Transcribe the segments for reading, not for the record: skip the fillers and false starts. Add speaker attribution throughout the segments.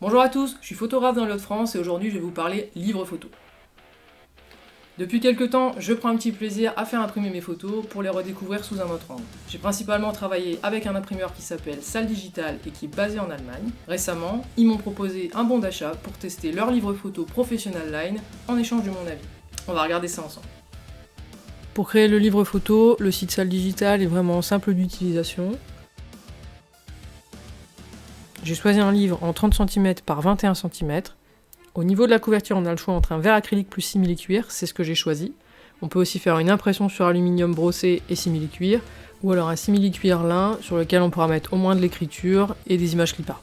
Speaker 1: Bonjour à tous, je suis photographe dans le Hauts-de-France et aujourd'hui je vais vous parler livre photo. Depuis quelques temps, je prends un petit plaisir à faire imprimer mes photos pour les redécouvrir sous un autre angle. J'ai principalement travaillé avec un imprimeur qui s'appelle Salle Digital et qui est basé en Allemagne. Récemment, ils m'ont proposé un bon d'achat pour tester leur livre photo Professional Line en échange de mon avis. On va regarder ça ensemble. Pour créer le livre photo, le site Salle Digital est vraiment simple d'utilisation. J'ai choisi un livre en 30 cm par 21 cm. Au niveau de la couverture, on a le choix entre un verre acrylique plus simili-cuir, c'est ce que j'ai choisi. On peut aussi faire une impression sur aluminium brossé et simili-cuir, ou alors un simili-cuir lin sur lequel on pourra mettre au moins de l'écriture et des images clip art.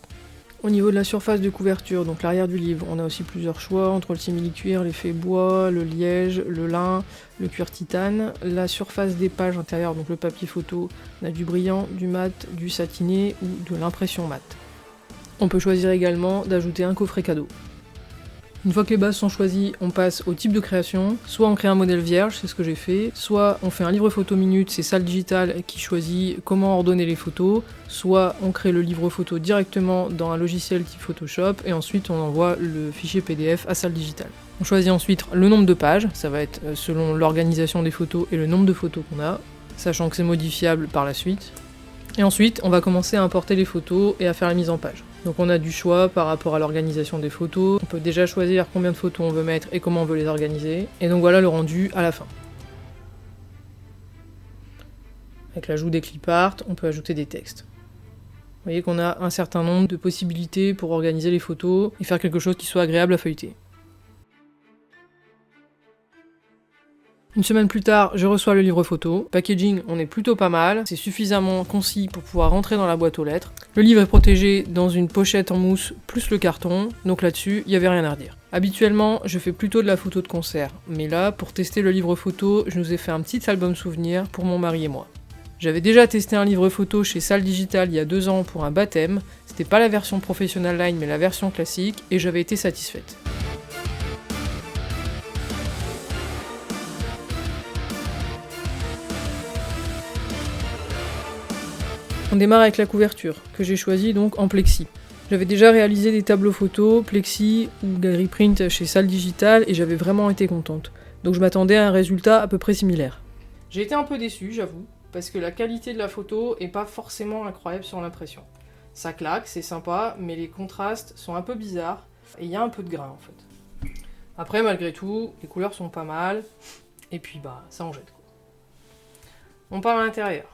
Speaker 1: Au niveau de la surface de couverture, donc l'arrière du livre, on a aussi plusieurs choix entre le simili-cuir, l'effet bois, le liège, le lin, le cuir titane. La surface des pages intérieures, donc le papier photo, on a du brillant, du mat, du satiné ou de l'impression mat. On peut choisir également d'ajouter un coffret cadeau. Une fois que les bases sont choisies, on passe au type de création. Soit on crée un modèle vierge, c'est ce que j'ai fait, soit on fait un livre photo minute, c'est Salle Digital qui choisit comment ordonner les photos, soit on crée le livre photo directement dans un logiciel type Photoshop et ensuite on envoie le fichier PDF à Salle Digital. On choisit ensuite le nombre de pages, ça va être selon l'organisation des photos et le nombre de photos qu'on a, sachant que c'est modifiable par la suite. Et ensuite, on va commencer à importer les photos et à faire la mise en page. Donc on a du choix par rapport à l'organisation des photos, on peut déjà choisir combien de photos on veut mettre et comment on veut les organiser, et donc voilà le rendu à la fin. Avec l'ajout des clip art, on peut ajouter des textes. Vous voyez qu'on a un certain nombre de possibilités pour organiser les photos et faire quelque chose qui soit agréable à feuilleter. Une semaine plus tard, je reçois le livre photo. Packaging, on est plutôt pas mal. C'est suffisamment concis pour pouvoir rentrer dans la boîte aux lettres. Le livre est protégé dans une pochette en mousse plus le carton, donc là-dessus, il n'y avait rien à redire. Habituellement, je fais plutôt de la photo de concert, mais là, pour tester le livre photo, je nous ai fait un petit album souvenir pour mon mari et moi. J'avais déjà testé un livre photo chez Salle Digital il y a 2 ans pour un baptême. C'était pas la version Professional Line, mais la version classique, et j'avais été satisfaite. On démarre avec la couverture, que j'ai choisie donc en plexi. J'avais déjà réalisé des tableaux photos, plexi ou galerie print chez Salle Digital et j'avais vraiment été contente. Donc je m'attendais à un résultat à peu près similaire. J'ai été un peu déçue, j'avoue, parce que la qualité de la photo est pas forcément incroyable sur l'impression. Ça claque, c'est sympa, mais les contrastes sont un peu bizarres et il y a un peu de grain en fait. Après, malgré tout, les couleurs sont pas mal, et puis bah, ça en jette quoi. On part à l'intérieur.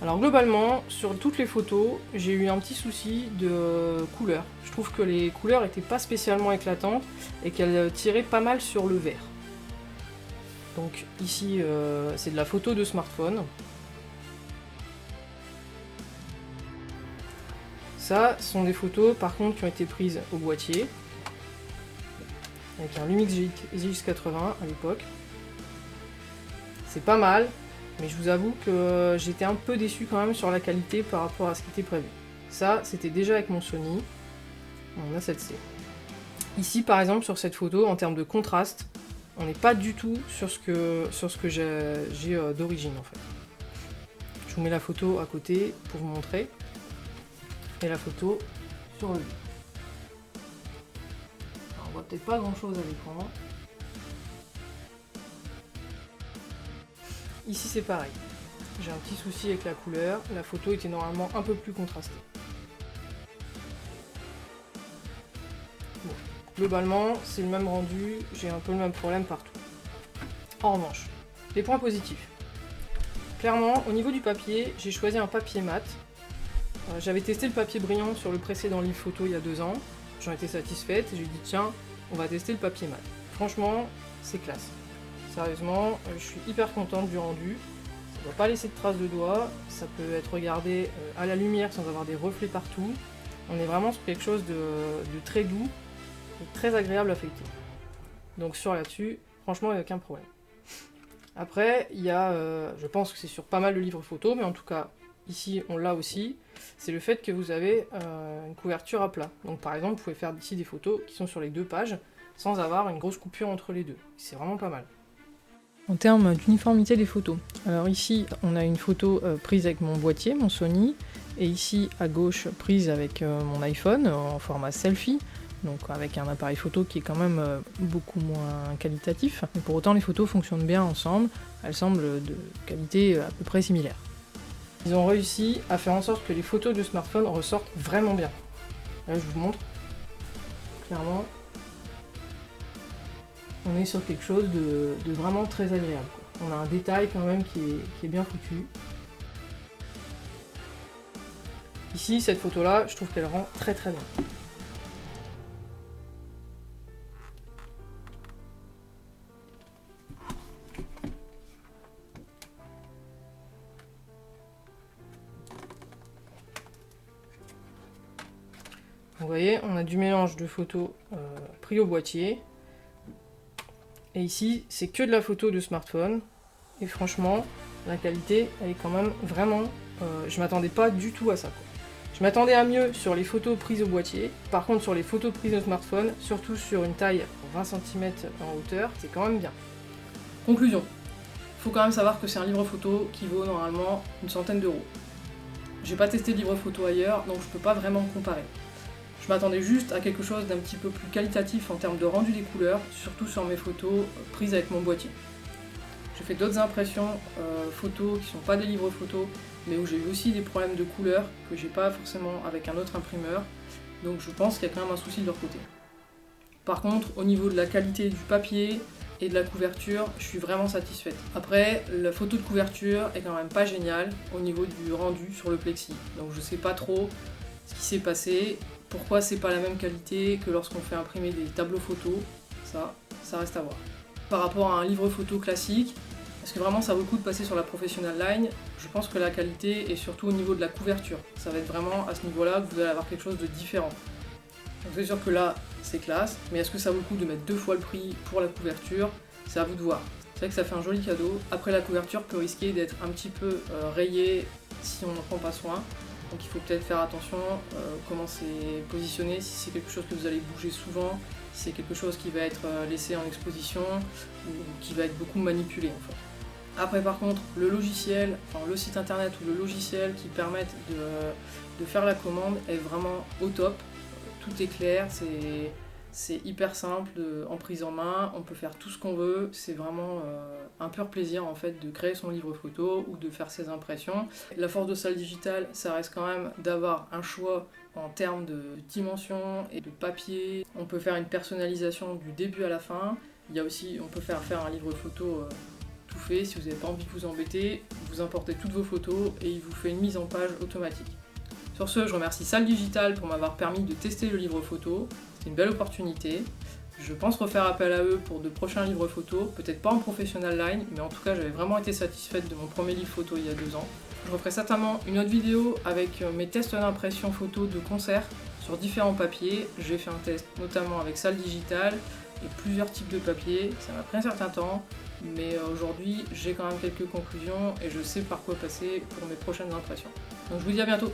Speaker 1: Alors globalement, sur toutes les photos, j'ai eu un petit souci de couleur. Je trouve que les couleurs étaient pas spécialement éclatantes et qu'elles tiraient pas mal sur le vert. Donc ici, c'est de la photo de smartphone. Ça, ce sont des photos par contre qui ont été prises au boîtier, avec un Lumix GX80 à l'époque. C'est pas mal. Mais je vous avoue que j'étais un peu déçu quand même sur la qualité par rapport à ce qui était prévu. Ça, c'était déjà avec mon Sony. On a 7C. Ici, par exemple, sur cette photo, en termes de contraste, on n'est pas du tout sur ce que j'ai d'origine, en fait. Je vous mets la photo à côté pour vous montrer. Et la photo sur le livre. Alors, on voit peut-être pas grand-chose à l'écran. Ici c'est pareil, j'ai un petit souci avec la couleur, la photo était normalement un peu plus contrastée. Bon, globalement c'est le même rendu, j'ai un peu le même problème partout. En revanche, les points positifs. Clairement, au niveau du papier, j'ai choisi un papier mat. J'avais testé le papier brillant sur le précédent livre photo il y a 2 ans, j'en étais satisfaite et j'ai dit tiens, on va tester le papier mat. Franchement, c'est classe. Sérieusement, je suis hyper contente du rendu. Ça ne doit pas laisser de traces de doigts, ça peut être regardé à la lumière sans avoir des reflets partout. On est vraiment sur quelque chose de très doux et très agréable à feuilleter. Donc sur là-dessus, franchement, il n'y a aucun problème. Après, il y a, je pense que c'est sur pas mal de livres photos, mais en tout cas, ici on l'a aussi, c'est le fait que vous avez une couverture à plat. Donc par exemple, vous pouvez faire ici des photos qui sont sur les 2 pages, sans avoir une grosse coupure entre les deux. C'est vraiment pas mal. En termes d'uniformité des photos, alors ici on a une photo prise avec mon boîtier, mon Sony, et ici à gauche prise avec mon iPhone en format selfie, donc avec un appareil photo qui est quand même beaucoup moins qualitatif, mais pour autant les photos fonctionnent bien ensemble, elles semblent de qualité à peu près similaire. Ils ont réussi à faire en sorte que les photos de smartphone ressortent vraiment bien. Là je vous montre, clairement, on est sur quelque chose de vraiment très agréable, quoi. On a un détail quand même qui est bien foutu. Ici, cette photo-là, je trouve qu'elle rend très très bien. Vous voyez, on a du mélange de photos pris au boîtier. Et ici, c'est que de la photo de smartphone. Et franchement, la qualité, elle est quand même vraiment... je m'attendais pas du tout à ça, quoi. Je m'attendais à mieux sur les photos prises au boîtier. Par contre, sur les photos prises au smartphone, surtout sur une taille 20 cm en hauteur, c'est quand même bien. Conclusion. Il faut quand même savoir que c'est un livre photo qui vaut normalement une centaine d'euros. J'ai pas testé de livre photo ailleurs, donc je peux pas vraiment comparer. Je m'attendais juste à quelque chose d'un petit peu plus qualitatif en termes de rendu des couleurs, surtout sur mes photos prises avec mon boîtier. J'ai fait d'autres impressions photos qui sont pas des livres photos, mais où j'ai eu aussi des problèmes de couleurs que j'ai pas forcément avec un autre imprimeur, donc je pense qu'il y a quand même un souci de leur côté. Par contre, au niveau de la qualité du papier et de la couverture, je suis vraiment satisfaite. Après, la photo de couverture est quand même pas géniale au niveau du rendu sur le plexi, donc je sais pas trop ce qui s'est passé, pourquoi c'est pas la même qualité que lorsqu'on fait imprimer des tableaux photos, ça reste à voir. Par rapport à un livre photo classique, est-ce que vraiment ça vaut le coup de passer sur la Professional Line? Je pense que la qualité est surtout au niveau de la couverture. Ça va être vraiment à ce niveau-là que vous allez avoir quelque chose de différent. Donc c'est sûr que là, c'est classe, mais est-ce que ça vaut le coup de mettre 2 fois le prix pour la couverture? C'est à vous de voir. C'est vrai que ça fait un joli cadeau. Après, la couverture peut risquer d'être un petit peu rayée si on n'en prend pas soin. Donc il faut peut-être faire attention comment c'est positionné, si c'est quelque chose que vous allez bouger souvent, si c'est quelque chose qui va être laissé en exposition ou qui va être beaucoup manipulé en fait. Après par contre, le logiciel, enfin le site internet ou le logiciel qui permettent de faire la commande est vraiment au top. Tout est clair, c'est hyper simple en prise en main, on peut faire tout ce qu'on veut, c'est vraiment un pur plaisir en fait de créer son livre photo ou de faire ses impressions. La force de Salle Digitale, ça reste quand même d'avoir un choix en termes de dimensions et de papier. On peut faire une personnalisation du début à la fin. Il y a aussi, on peut faire un livre photo tout fait. Si vous n'avez pas envie de vous embêter, vous importez toutes vos photos et il vous fait une mise en page automatique. Sur ce, je remercie Salle Digitale pour m'avoir permis de tester le livre photo. C'est une belle opportunité. Je pense refaire appel à eux pour de prochains livres photos, peut-être pas en Professional Line, mais en tout cas j'avais vraiment été satisfaite de mon premier livre photo il y a 2 ans. Je referai certainement une autre vidéo avec mes tests d'impression photo de concert sur différents papiers. J'ai fait un test notamment avec Salle Digitale et plusieurs types de papiers. Ça m'a pris un certain temps, mais aujourd'hui j'ai quand même quelques conclusions et je sais par quoi passer pour mes prochaines impressions. Donc je vous dis à bientôt.